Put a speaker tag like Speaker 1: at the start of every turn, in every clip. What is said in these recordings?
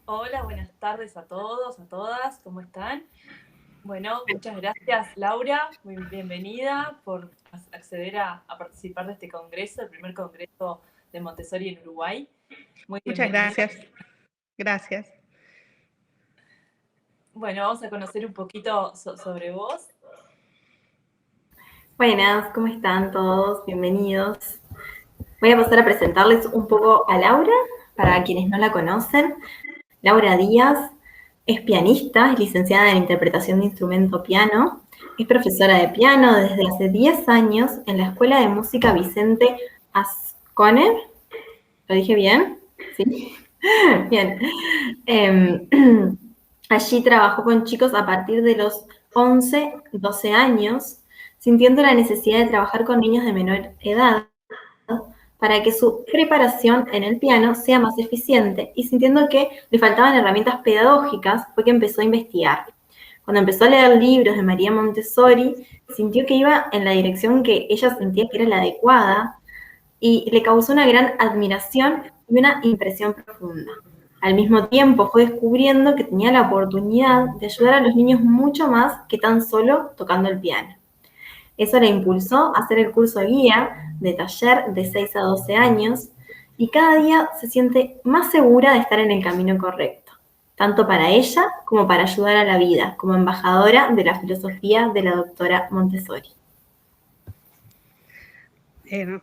Speaker 1: Hola, buenas tardes a todos, a todas, ¿cómo están? Bueno, muchas gracias Laura, muy bienvenida por acceder a participar de este congreso, el primer congreso de Montessori en Uruguay. Muy
Speaker 2: Muchas
Speaker 1: bienvenida.
Speaker 2: gracias. Gracias.
Speaker 1: Bueno, vamos a conocer un poquito sobre vos.
Speaker 3: Buenas, ¿cómo están todos? Bienvenidos. Voy a pasar a presentarles un poco a Laura, para quienes no la conocen. Laura Díaz es pianista, es licenciada en interpretación de instrumento piano, es profesora de piano desde hace 10 años en la Escuela de Música Vicente Asconer. ¿Lo dije bien? Sí. Bien. Eh, Allí trabajó con chicos a partir de los 11, 12 años, sintiendo la necesidad de trabajar con niños de menor edad para que su preparación en el piano sea más eficiente y sintiendo que le faltaban herramientas pedagógicas, fue que empezó a investigar. Cuando empezó a leer libros de María Montessori, sintió que iba en la dirección que ella sentía que era la adecuada y le causó una gran admiración y una impresión profunda. Al mismo tiempo fue descubriendo que tenía la oportunidad de ayudar a los niños mucho más que tan solo tocando el piano. Eso le impulsó a hacer el curso guía de taller de 6 a 12 años y cada día se siente más segura de estar en el camino correcto, tanto para ella como para ayudar a la vida, como embajadora de la filosofía de la doctora Montessori.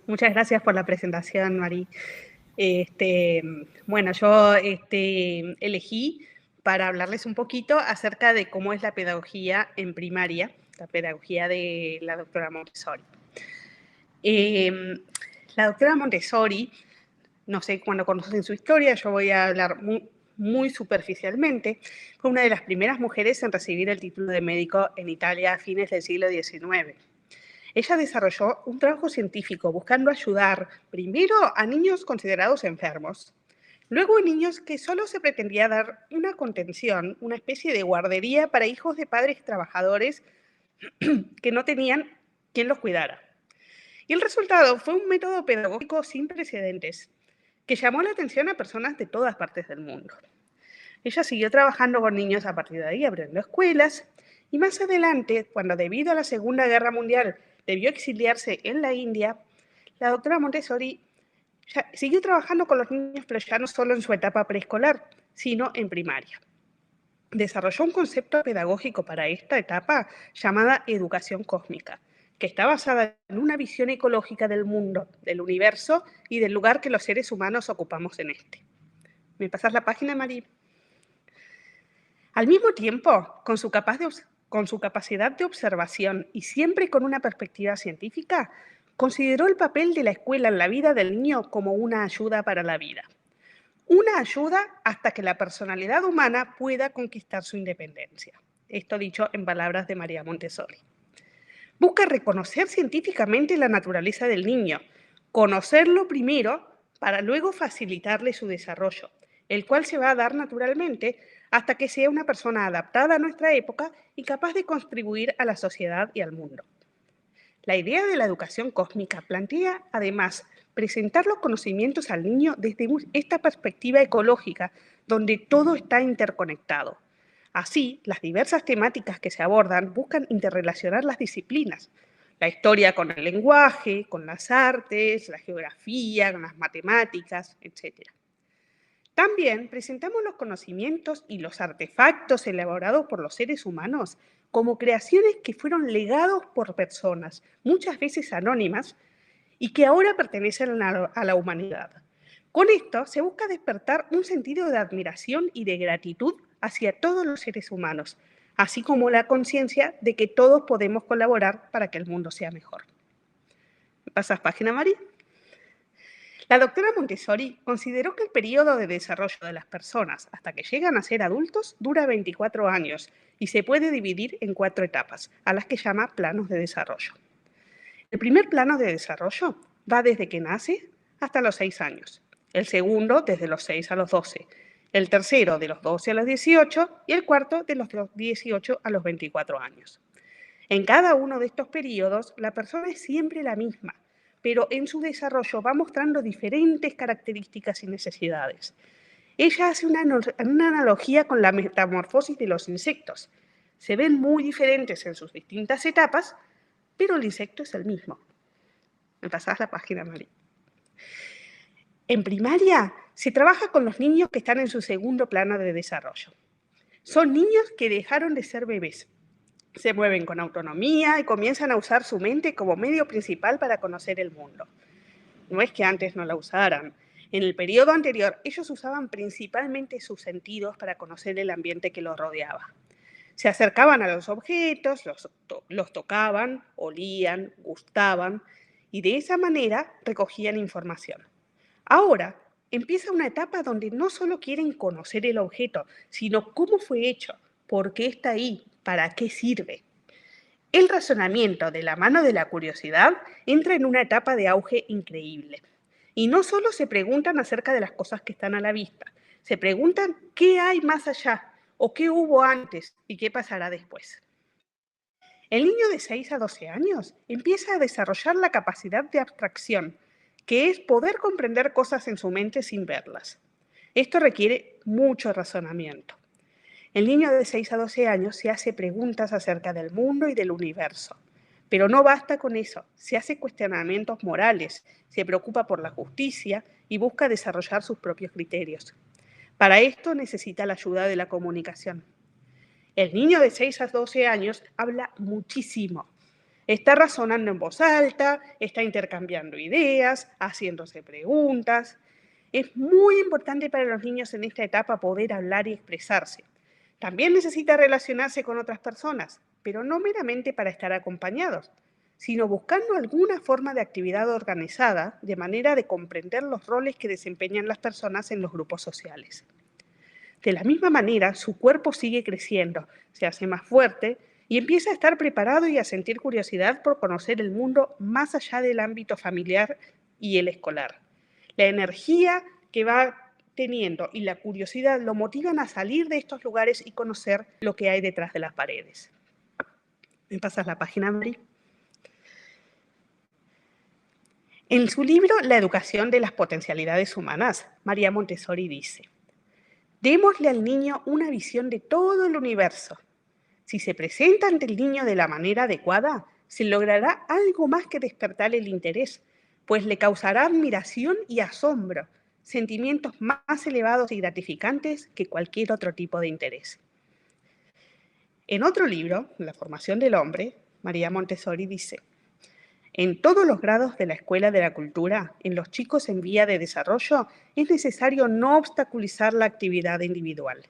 Speaker 2: Muchas gracias por la presentación, Mari. Bueno, yo elegí para hablarles un poquito acerca de cómo es la pedagogía en primaria, la pedagogía de la doctora Montessori. La doctora Montessori, no sé cuándo conocen su historia, yo voy a hablar muy superficialmente, fue una de las primeras mujeres en recibir el título de médico en Italia a fines del siglo XIX. Ella desarrolló un trabajo científico buscando ayudar primero a niños considerados enfermos, luego a niños que solo se pretendía dar una contención, una especie de guardería para hijos de padres trabajadores que no tenían quien los cuidara. Y el resultado fue un método pedagógico sin precedentes que llamó la atención a personas de todas partes del mundo. Ella siguió trabajando con niños a partir de ahí, abriendo escuelas, y más adelante, cuando debido a la Segunda Guerra Mundial debió exiliarse en la India, la doctora Montessori siguió trabajando con los niños, pero ya no solo en su etapa preescolar, sino en primaria. Desarrolló un concepto pedagógico para esta etapa llamada educación cósmica, que está basada en una visión ecológica del mundo, del universo y del lugar que los seres humanos ocupamos en este. ¿Me pasas la página, Mari? Al mismo tiempo, con su capacidad de observación y siempre con una perspectiva científica, consideró el papel de la escuela en la vida del niño como una ayuda para la vida. Una ayuda hasta que la personalidad humana pueda conquistar su independencia. Esto dicho en palabras de María Montessori. Busca reconocer científicamente la naturaleza del niño, conocerlo primero para luego facilitarle su desarrollo, el cual se va a dar naturalmente hasta que sea una persona adaptada a nuestra época y capaz de contribuir a la sociedad y al mundo. La idea de la educación cósmica plantea, además, presentar los conocimientos al niño desde esta perspectiva ecológica, donde todo está interconectado. Así, las diversas temáticas que se abordan buscan interrelacionar las disciplinas, la historia con el lenguaje, con las artes, la geografía, con las matemáticas, etc. También presentamos los conocimientos y los artefactos elaborados por los seres humanos como creaciones que fueron legados por personas, muchas veces anónimas, y que ahora pertenecen a la humanidad. Con esto se busca despertar un sentido de admiración y de gratitud hacia todos los seres humanos, así como la conciencia de que todos podemos colaborar para que el mundo sea mejor. ¿Me pasas página, Mari? La doctora Montessori consideró que el periodo de desarrollo de las personas hasta que llegan a ser adultos dura 24 años y se puede dividir en 4 etapas, a las que llama planos de desarrollo. El primer plano de desarrollo va desde que nace hasta los 6 años, el segundo desde los 6 a los 12, el tercero de los 12 a los 18 y el cuarto de los 18 a los 24 años. En cada uno de estos periodos, la persona es siempre la misma, pero en su desarrollo va mostrando diferentes características y necesidades. Ella hace una analogía con la metamorfosis de los insectos. Se ven muy diferentes en sus distintas etapas, pero el insecto es el mismo. Me pasás la página, Mari. En primaria se trabaja con los niños que están en su segundo plano de desarrollo. Son niños que dejaron de ser bebés. Se mueven con autonomía y comienzan a usar su mente como medio principal para conocer el mundo. No es que antes no la usaran. En el periodo anterior, ellos usaban principalmente sus sentidos para conocer el ambiente que los rodeaba. Se acercaban a los objetos, los tocaban, olían, gustaban, y de esa manera recogían información. Ahora empieza una etapa donde no solo quieren conocer el objeto, sino cómo fue hecho, por qué está ahí, para qué sirve. El razonamiento de la mano de la curiosidad entra en una etapa de auge increíble. Y no solo se preguntan acerca de las cosas que están a la vista, se preguntan qué hay más allá, o qué hubo antes y qué pasará después. El niño de 6 a 12 años empieza a desarrollar la capacidad de abstracción, que es poder comprender cosas en su mente sin verlas. Esto requiere mucho razonamiento. El niño de 6 a 12 años se hace preguntas acerca del mundo y del universo. Pero no basta con eso, se hace cuestionamientos morales, se preocupa por la justicia y busca desarrollar sus propios criterios. Para esto necesita la ayuda de la comunicación. El niño de 6 a 12 años habla muchísimo. Está razonando en voz alta, está intercambiando ideas, haciéndose preguntas. Es muy importante para los niños en esta etapa poder hablar y expresarse. También necesita relacionarse con otras personas, pero no meramente para estar acompañados, sino buscando alguna forma de actividad organizada de manera de comprender los roles que desempeñan las personas en los grupos sociales. De la misma manera, su cuerpo sigue creciendo, se hace más fuerte y empieza a estar preparado y a sentir curiosidad por conocer el mundo más allá del ámbito familiar y el escolar. La energía que va teniendo y la curiosidad lo motivan a salir de estos lugares y conocer lo que hay detrás de las paredes. ¿Me pasas la página, Mari? En su libro La educación de las potencialidades humanas, María Montessori dice: démosle al niño una visión de todo el universo. Si se presenta ante el niño de la manera adecuada, se logrará algo más que despertar el interés, pues le causará admiración y asombro, sentimientos más elevados y gratificantes que cualquier otro tipo de interés. En otro libro, La formación del hombre, María Montessori dice: en todos los grados de la escuela de la cultura, en los chicos en vía de desarrollo, es necesario no obstaculizar la actividad individual.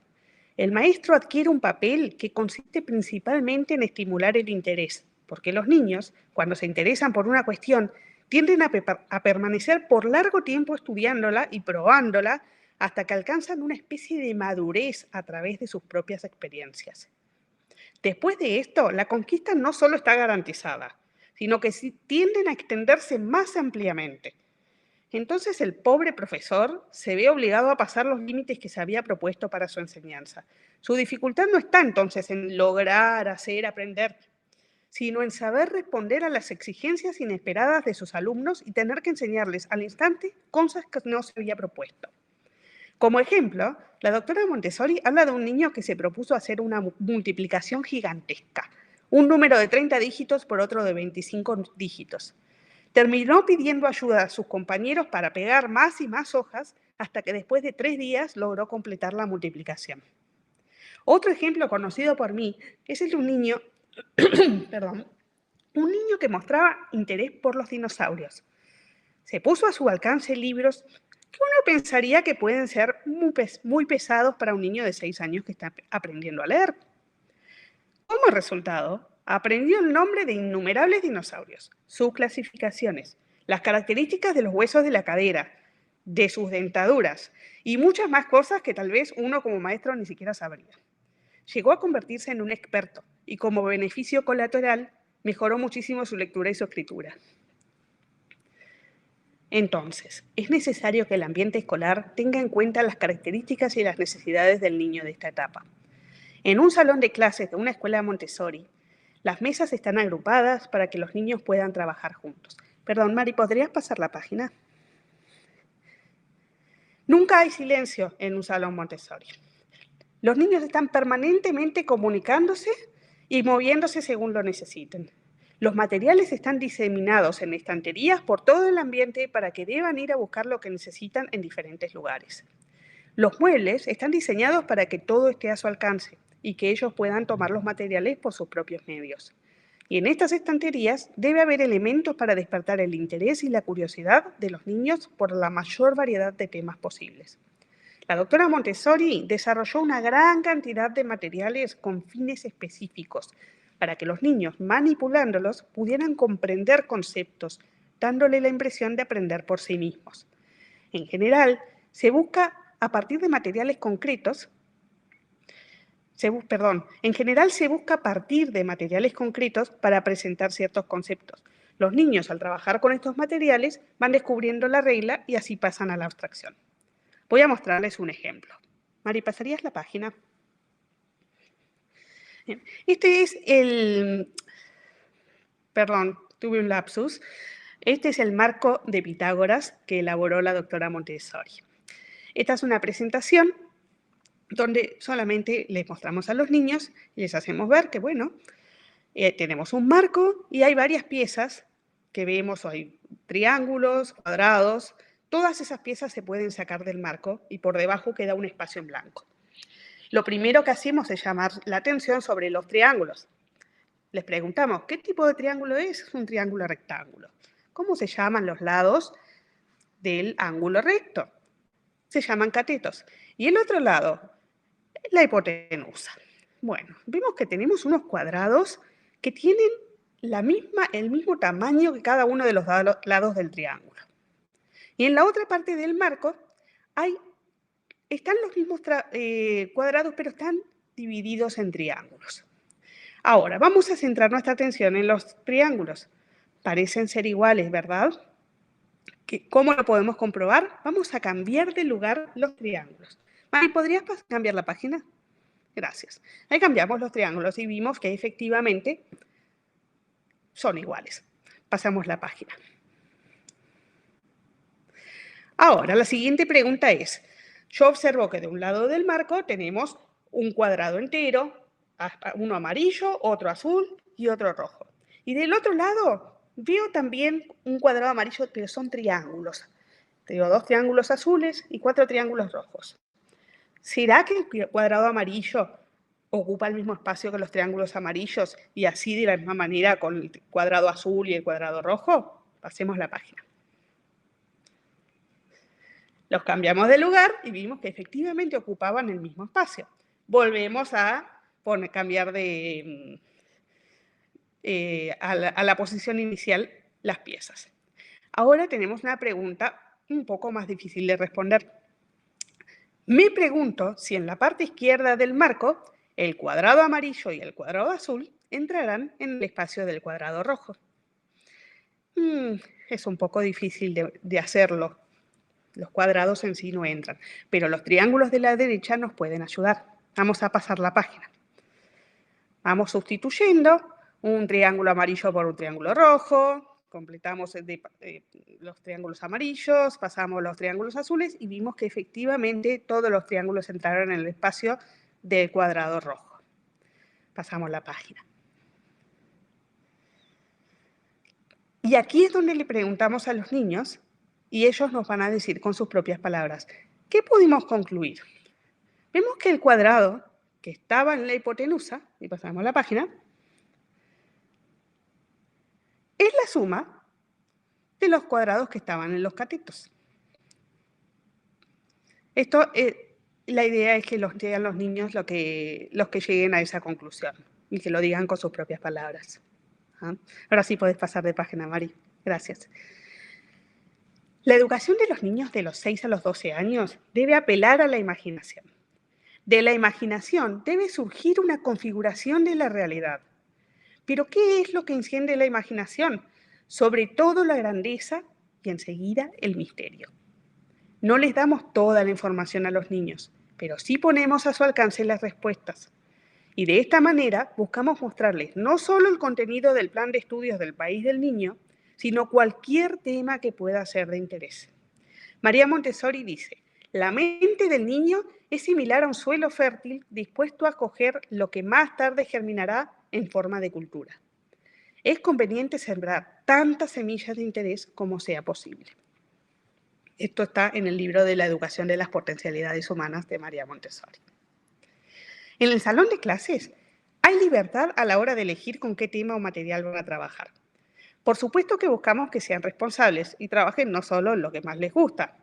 Speaker 2: El maestro adquiere un papel que consiste principalmente en estimular el interés, porque los niños, cuando se interesan por una cuestión, tienden a permanecer por largo tiempo estudiándola y probándola hasta que alcanzan una especie de madurez a través de sus propias experiencias. Después de esto, la conquista no solo está garantizada, sino que tienden a extenderse más ampliamente. Entonces el pobre profesor se ve obligado a pasar los límites que se había propuesto para su enseñanza. Su dificultad no está entonces en lograr, hacer, aprender, sino en saber responder a las exigencias inesperadas de sus alumnos y tener que enseñarles al instante cosas que no se había propuesto. Como ejemplo, la doctora Montessori habla de un niño que se propuso hacer una multiplicación gigantesca, un número de 30 dígitos por otro de 25 dígitos. Terminó pidiendo ayuda a sus compañeros para pegar más y más hojas hasta que después de 3 días logró completar la multiplicación. Otro ejemplo conocido por mí es el de un niño, un niño que mostraba interés por los dinosaurios. Se puso a su alcance libros que uno pensaría que pueden ser muy pesados para un niño de 6 años que está aprendiendo a leer. Como resultado, aprendió el nombre de innumerables dinosaurios, sus clasificaciones, las características de los huesos de la cadera, de sus dentaduras y muchas más cosas que tal vez uno como maestro ni siquiera sabría. Llegó a convertirse en un experto y como beneficio colateral mejoró muchísimo su lectura y su escritura. Entonces, es necesario que el ambiente escolar tenga en cuenta las características y las necesidades del niño de esta etapa. En un salón de clases de una escuela Montessori, las mesas están agrupadas para que los niños puedan trabajar juntos. Perdón, Mari, ¿podrías pasar la página? Nunca hay silencio en un salón Montessori. Los niños están permanentemente comunicándose y moviéndose según lo necesiten. Los materiales están diseminados en estanterías por todo el ambiente para que deban ir a buscar lo que necesitan en diferentes lugares. Los muebles están diseñados para que todo esté a su alcance y que ellos puedan tomar los materiales por sus propios medios. Y en estas estanterías debe haber elementos para despertar el interés y la curiosidad de los niños por la mayor variedad de temas posibles. La doctora Montessori desarrolló una gran cantidad de materiales con fines específicos para que los niños, manipulándolos, pudieran comprender conceptos, dándole la impresión de aprender por sí mismos. En general, se busca a partir de materiales concretos, para presentar ciertos conceptos. Los niños, al trabajar con estos materiales, van descubriendo la regla y así pasan a la abstracción. Voy a mostrarles un ejemplo. Mari, ¿pasarías la página? Bien. Este es el... Perdón, tuve un lapsus. Este es el marco de Pitágoras que elaboró la doctora Montessori. Esta es una presentación donde solamente les mostramos a los niños y les hacemos ver que, bueno, tenemos un marco y hay varias piezas que vemos, hay triángulos, cuadrados. Todas esas piezas se pueden sacar del marco y por debajo queda un espacio en blanco. Lo primero que hacemos es llamar la atención sobre los triángulos. Les preguntamos, ¿qué tipo de triángulo es? Es un triángulo rectángulo. ¿Cómo se llaman los lados del ángulo recto? Se llaman catetos. Y el otro lado, la hipotenusa. Bueno, vemos que tenemos unos cuadrados que tienen el mismo tamaño que cada uno de los lados del triángulo. Y en la otra parte del marco están los mismos cuadrados, pero están divididos en triángulos. Ahora, vamos a centrar nuestra atención en los triángulos. Parecen ser iguales, ¿verdad? ¿Cómo lo podemos comprobar? Vamos a cambiar de lugar los triángulos. Mari, ¿podrías cambiar la página? Gracias. Ahí cambiamos los triángulos y vimos que efectivamente son iguales. Pasamos la página. Ahora, la siguiente pregunta es, yo observo que de un lado del marco tenemos un cuadrado entero, uno amarillo, otro azul y otro rojo. Y del otro lado veo también un cuadrado amarillo, pero son triángulos. Tengo 2 triángulos azules y 4 triángulos rojos. ¿Será que el cuadrado amarillo ocupa el mismo espacio que los triángulos amarillos y así de la misma manera con el cuadrado azul y el cuadrado rojo? Pasemos la página. Los cambiamos de lugar y vimos que efectivamente ocupaban el mismo espacio. Volvemos a cambiar a la posición inicial las piezas. Ahora tenemos una pregunta un poco más difícil de responder. Me pregunto si en la parte izquierda del marco el cuadrado amarillo y el cuadrado azul entrarán en el espacio del cuadrado rojo. Es un poco difícil de hacerlo. Los cuadrados en sí no entran, pero los triángulos de la derecha nos pueden ayudar. Vamos a pasar la página. Vamos sustituyendo un triángulo amarillo por un triángulo rojo, completamos los triángulos amarillos, pasamos los triángulos azules y vimos que efectivamente todos los triángulos entraron en el espacio del cuadrado rojo. Pasamos la página. Y aquí es donde le preguntamos a los niños y ellos nos van a decir con sus propias palabras, ¿qué pudimos concluir? Vemos que el cuadrado que estaba en la hipotenusa, y pasamos la página, es la suma de los cuadrados que estaban en los catetos. La idea es que digan los niños los que lleguen a esa conclusión y que lo digan con sus propias palabras. Ahora sí puedes pasar de página, Mari. Gracias. La educación de los niños de los 6 a los 12 años debe apelar a la imaginación. De la imaginación debe surgir una configuración de la realidad. ¿Pero qué es lo que enciende la imaginación? Sobre todo la grandeza y enseguida el misterio. No les damos toda la información a los niños, pero sí ponemos a su alcance las respuestas. Y de esta manera buscamos mostrarles no solo el contenido del plan de estudios del país del niño, sino cualquier tema que pueda ser de interés. María Montessori dice, La mente del niño es similar a un suelo fértil dispuesto a acoger lo que más tarde germinará en forma de cultura. Es conveniente sembrar tantas semillas de interés como sea posible. Esto está en el libro de La educación de las potencialidades humanas de María Montessori. En el salón de clases hay libertad a la hora de elegir con qué tema o material van a trabajar. Por supuesto que buscamos que sean responsables y trabajen no solo en lo que más les gusta,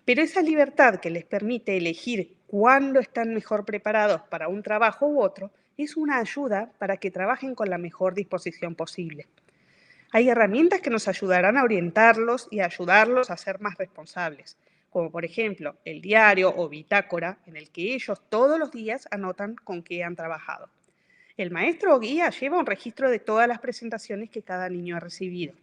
Speaker 2: pero esa libertad que les permite elegir cuándo están mejor preparados para un trabajo u otro es una ayuda para que trabajen con la mejor disposición posible. Hay herramientas que nos ayudarán a orientarlos y a ayudarlos a ser más responsables, como por ejemplo el diario o bitácora en el que ellos todos los días anotan con qué han trabajado. El maestro o guía lleva un registro de todas las presentaciones que cada niño ha recibido.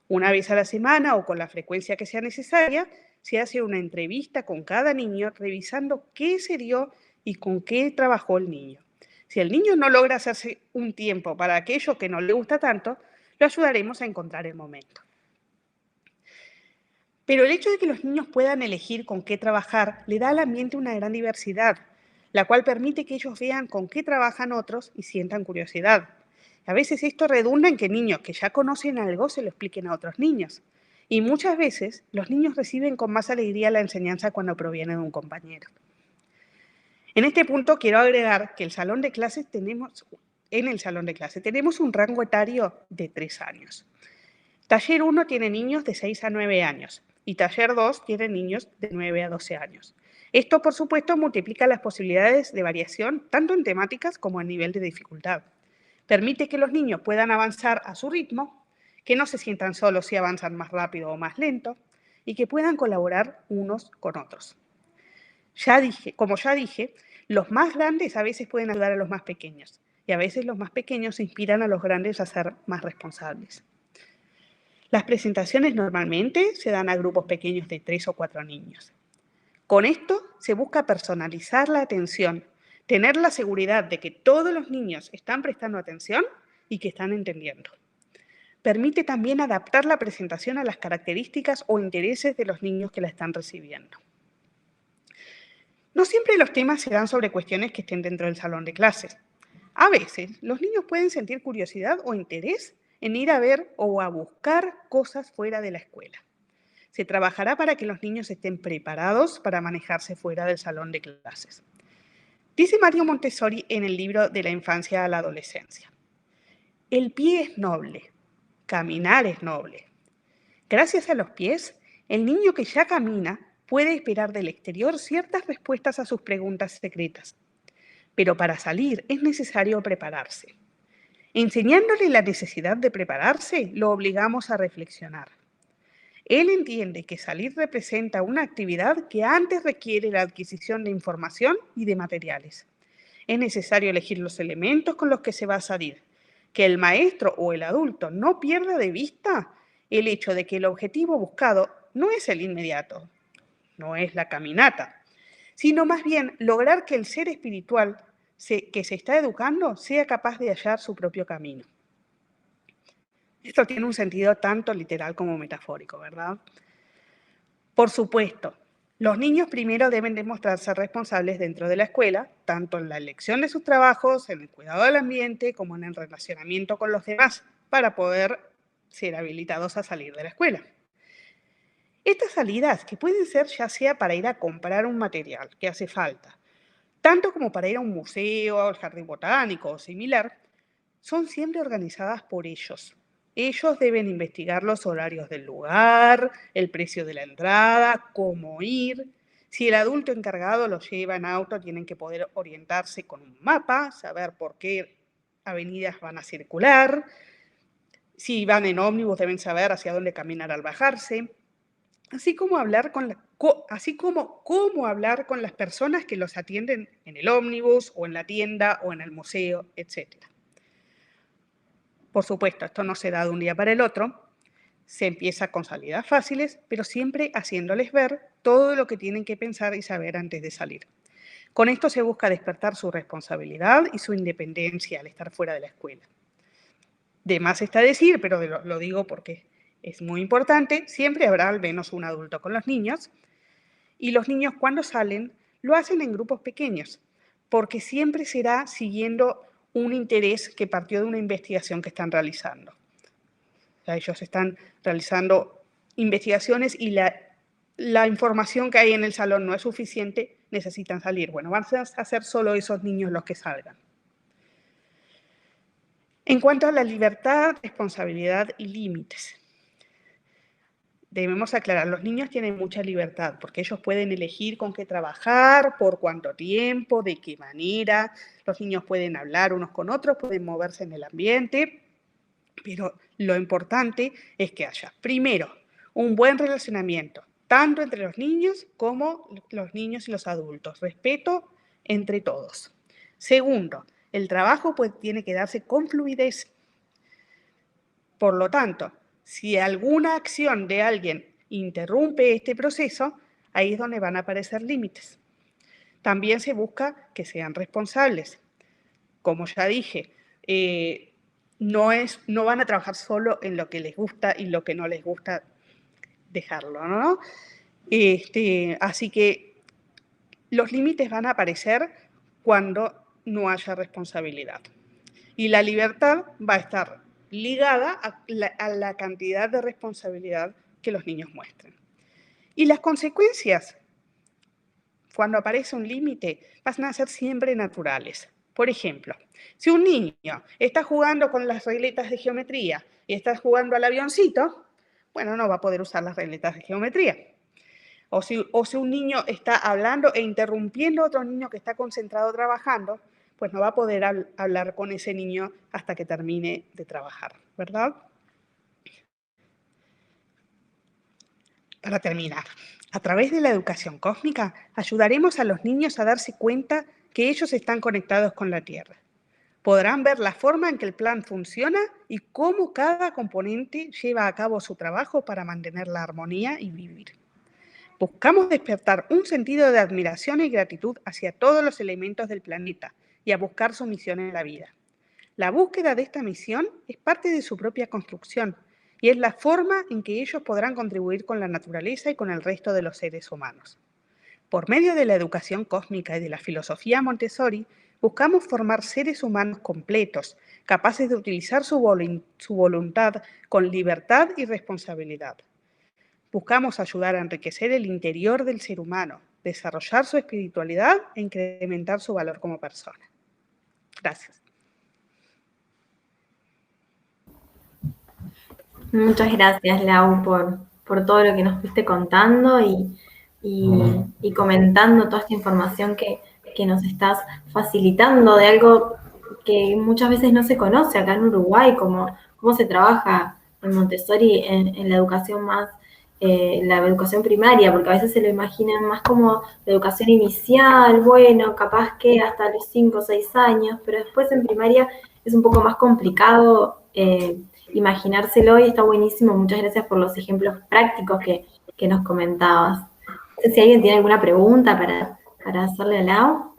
Speaker 2: Una vez a la semana o con la frecuencia que sea necesaria, se hace una entrevista con cada niño revisando qué se dio y con qué trabajó el niño. Si el niño no logra hacerse un tiempo para aquello que no le gusta tanto, lo ayudaremos a encontrar el momento. Pero el hecho de que los niños puedan elegir con qué trabajar le da al ambiente una gran diversidad, la cual permite que ellos vean con qué trabajan otros y sientan curiosidad. A veces esto redunda en que niños que ya conocen algo se lo expliquen a otros niños. Y muchas veces los niños reciben con más alegría la enseñanza cuando proviene de un compañero. En este punto quiero agregar que en el salón de clase tenemos un rango etario de 3 años. Taller 1 tiene niños de 6 a 9 años y taller 2 tiene niños de 9 a 12 años. Esto, por supuesto, multiplica las posibilidades de variación tanto en temáticas como en nivel de dificultad. Permite que los niños puedan avanzar a su ritmo, que no se sientan solos si avanzan más rápido o más lento y que puedan colaborar unos con otros. Como ya dije, los más grandes a veces pueden ayudar a los más pequeños y a veces los más pequeños inspiran a los grandes a ser más responsables. Las presentaciones normalmente se dan a grupos pequeños de 3 o 4 niños. Con esto se busca personalizar la atención, tener la seguridad de que todos los niños están prestando atención y que están entendiendo. Permite también adaptar la presentación a las características o intereses de los niños que la están recibiendo. No siempre los temas se dan sobre cuestiones que estén dentro del salón de clases. A veces los niños pueden sentir curiosidad o interés en ir a ver o a buscar cosas fuera de la escuela. Se trabajará para que los niños estén preparados para manejarse fuera del salón de clases. Dice Mario Montessori en el libro De la infancia a la adolescencia: el pie es noble, caminar es noble. Gracias a los pies, el niño que ya camina puede esperar del exterior ciertas respuestas a sus preguntas secretas. Pero para salir es necesario prepararse. Enseñándole la necesidad de prepararse, lo obligamos a reflexionar. Él entiende que salir representa una actividad que antes requiere la adquisición de información y de materiales. Es necesario elegir los elementos con los que se va a salir, que el maestro o el adulto no pierda de vista el hecho de que el objetivo buscado no es el inmediato, no es la caminata, sino más bien lograr que el ser espiritual que se está educando sea capaz de hallar su propio camino. Esto tiene un sentido tanto literal como metafórico, ¿verdad? Por supuesto, los niños primero deben demostrarse responsables dentro de la escuela, tanto en la elección de sus trabajos, en el cuidado del ambiente, como en el relacionamiento con los demás, para poder ser habilitados a salir de la escuela. Estas salidas, que pueden ser ya sea para ir a comprar un material que hace falta, tanto como para ir a un museo, al jardín botánico o similar, son siempre organizadas por ellos. Ellos deben investigar los horarios del lugar, el precio de la entrada, cómo ir. Si el adulto encargado los lleva en auto, tienen que poder orientarse con un mapa, saber por qué avenidas van a circular. Si van en ómnibus, deben saber hacia dónde caminar al bajarse. Así como cómo hablar con las personas que los atienden en el ómnibus o en la tienda o en el museo, etc. Por supuesto, esto no se da de un día para el otro. Se empieza con salidas fáciles, pero siempre haciéndoles ver todo lo que tienen que pensar y saber antes de salir. Con esto se busca despertar su responsabilidad y su independencia al estar fuera de la escuela. De más está decir, pero lo digo porque es muy importante, siempre habrá al menos un adulto con los niños Y los niños cuando salen lo hacen en grupos pequeños, porque siempre será siguiendo un interés que partió de una investigación que están realizando. O sea, ellos están realizando investigaciones y la información que hay en el salón no es suficiente, necesitan salir. Bueno, van a ser solo esos niños los que salgan. En cuanto a la libertad, responsabilidad y límites, debemos aclarar, los niños tienen mucha libertad porque ellos pueden elegir con qué trabajar, por cuánto tiempo, de qué manera. Los niños pueden hablar unos con otros, pueden moverse en el ambiente, pero lo importante es que haya, primero, un buen relacionamiento, tanto entre los niños como los niños y los adultos. Respeto entre todos. Segundo, el trabajo tiene que darse con fluidez. Por lo tanto, si alguna acción de alguien interrumpe este proceso, ahí es donde van a aparecer límites. También se busca que sean responsables. Como ya dije, no van a trabajar solo en lo que les gusta y lo que no les gusta dejarlo, ¿no? Así que los límites van a aparecer cuando no haya responsabilidad. Y la libertad va a estar ligada a la cantidad de responsabilidad que los niños muestren. Y las consecuencias, cuando aparece un límite, van a ser siempre naturales. Por ejemplo, si un niño está jugando con las regletas de geometría y está jugando al avioncito, bueno, no va a poder usar las regletas de geometría. O si un niño está hablando e interrumpiendo a otro niño que está concentrado trabajando, pues no va a poder hablar con ese niño hasta que termine de trabajar, ¿verdad? Para terminar, a través de la educación cósmica ayudaremos a los niños a darse cuenta que ellos están conectados con la Tierra. Podrán ver la forma en que el plan funciona y cómo cada componente lleva a cabo su trabajo para mantener la armonía y vivir. Buscamos despertar un sentido de admiración y gratitud hacia todos los elementos del planeta y a buscar su misión en la vida. La búsqueda de esta misión es parte de su propia construcción y es la forma en que ellos podrán contribuir con la naturaleza y con el resto de los seres humanos. Por medio de la educación cósmica y de la filosofía Montessori, buscamos formar seres humanos completos, capaces de utilizar su voluntad con libertad y responsabilidad. Buscamos ayudar a enriquecer el interior del ser humano, desarrollar su espiritualidad e incrementar su valor como persona. Gracias.
Speaker 3: Muchas gracias, Lau, por todo lo que nos fuiste contando y comentando toda esta información que nos estás facilitando de algo que muchas veces no se conoce acá en Uruguay, cómo se trabaja en Montessori en la educación más, la educación primaria, porque a veces se lo imaginan más como la educación inicial, bueno, capaz que hasta los 5 o 6 años, pero después en primaria es un poco más complicado imaginárselo y está buenísimo. Muchas gracias por los ejemplos prácticos que nos comentabas. No sé si alguien tiene alguna pregunta para hacerle a Lau.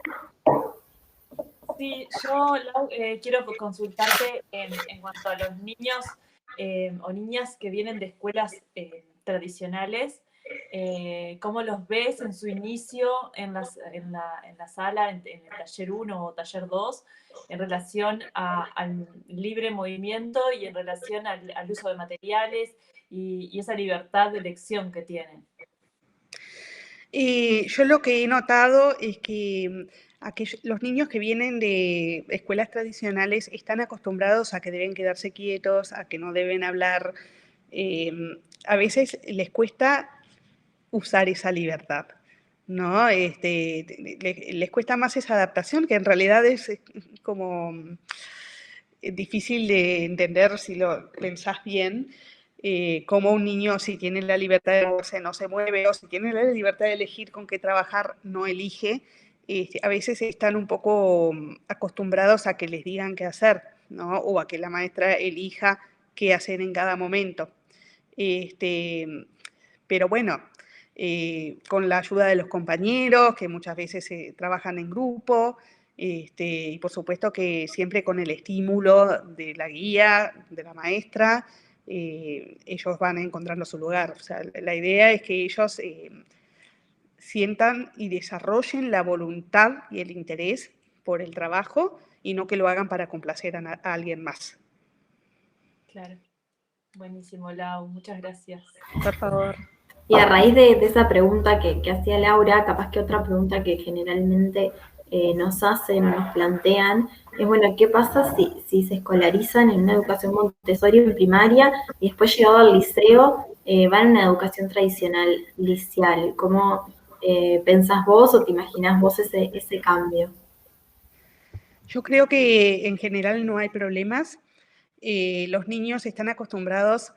Speaker 1: Sí, yo, Lau, quiero consultarte en cuanto a los niños o niñas que vienen de escuelas tradicionales, ¿cómo los ves en su inicio en la sala, en el taller 1 o taller 2, en relación al libre movimiento y en relación al uso de materiales y esa libertad de elección que tienen?
Speaker 2: Yo lo que he notado es que los niños que vienen de escuelas tradicionales están acostumbrados a que deben quedarse quietos, a que no deben hablar. A veces les cuesta usar esa libertad, ¿no? Les cuesta más esa adaptación, que en realidad es como difícil de entender si lo pensás bien, cómo un niño, si tiene la libertad de moverse, no se mueve, o si tiene la libertad de elegir con qué trabajar, no elige. A veces están un poco acostumbrados a que les digan qué hacer, ¿no? O a que la maestra elija qué hacer en cada momento. Pero bueno, con la ayuda de los compañeros, que muchas veces trabajan en grupo, y por supuesto que siempre con el estímulo de la guía, de la maestra, ellos van encontrando su lugar. O sea, la idea es que ellos sientan y desarrollen la voluntad y el interés por el trabajo y no que lo hagan para complacer a alguien más.
Speaker 1: Claro. Buenísimo, Lau. Muchas gracias.
Speaker 2: Por favor.
Speaker 3: Y a raíz de esa pregunta que hacía Laura, capaz que otra pregunta que generalmente nos hacen o nos plantean es, bueno, ¿qué pasa si se escolarizan en una educación Montessori en primaria y después llegado al liceo van a una educación tradicional liceal? ¿Cómo pensás vos o te imaginás vos ese cambio?
Speaker 2: Yo creo que en general no hay problemas. Los niños están acostumbrados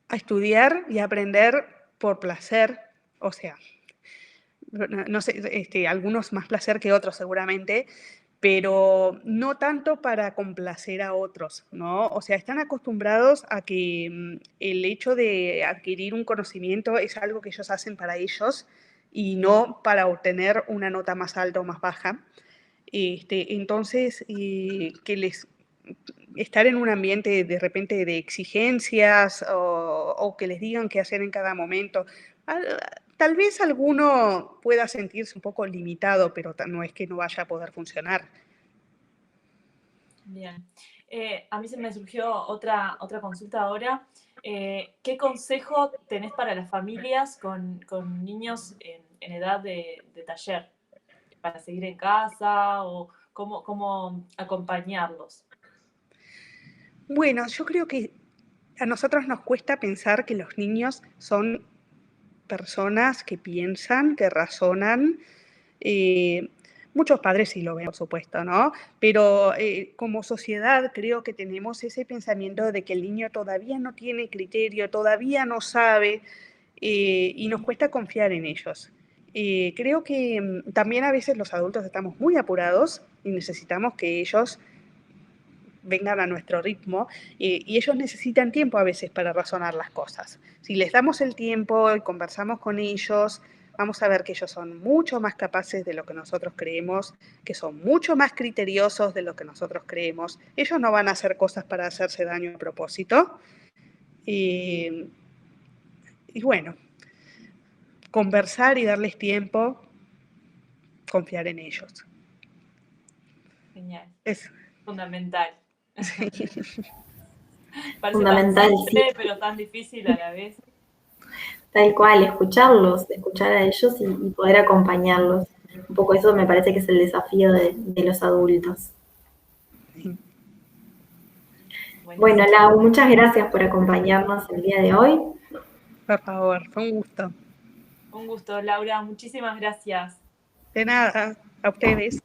Speaker 2: a estudiar y a aprender por placer, o sea, no sé, algunos más placer que otros seguramente, pero no tanto para complacer a otros, ¿no? O sea, están acostumbrados a que el hecho de adquirir un conocimiento es algo que ellos hacen para ellos y no para obtener una nota más alta o más baja. Entonces, estar en un ambiente de repente de exigencias o que les digan qué hacer en cada momento, tal vez alguno pueda sentirse un poco limitado, pero no es que no vaya a poder funcionar.
Speaker 1: Bien. A mí se me surgió otra consulta ahora. ¿Qué consejo tenés para las familias con niños en edad de taller? ¿Para seguir en casa o cómo acompañarlos?
Speaker 2: Bueno, yo creo que a nosotros nos cuesta pensar que los niños son personas que piensan, que razonan. Muchos padres sí lo ven, por supuesto, ¿no? Pero como sociedad creo que tenemos ese pensamiento de que el niño todavía no tiene criterio, todavía no sabe, y nos cuesta confiar en ellos. Creo que también a veces los adultos estamos muy apurados y necesitamos que ellos vengan a nuestro ritmo y ellos necesitan tiempo a veces para razonar las cosas. Si les damos el tiempo y conversamos con ellos, vamos a ver que ellos son mucho más capaces de lo que nosotros creemos, que son mucho más criteriosos de lo que nosotros creemos. Ellos no van a hacer cosas para hacerse daño a propósito. Y bueno, conversar y darles tiempo, confiar en ellos.
Speaker 1: Genial.
Speaker 2: Es
Speaker 1: fundamental.
Speaker 2: sí.
Speaker 1: Parece
Speaker 3: Fundamental,
Speaker 1: tan simple,
Speaker 3: sí.
Speaker 1: pero tan difícil a la vez.
Speaker 3: Tal cual, escucharlos, escuchar a ellos y poder acompañarlos. Un poco eso me parece que es el desafío de los adultos. Bueno, Lau, muchas gracias por acompañarnos el día de hoy.
Speaker 2: Por favor, fue un gusto.
Speaker 1: Un gusto, Laura. Muchísimas gracias.
Speaker 2: De nada, a ustedes.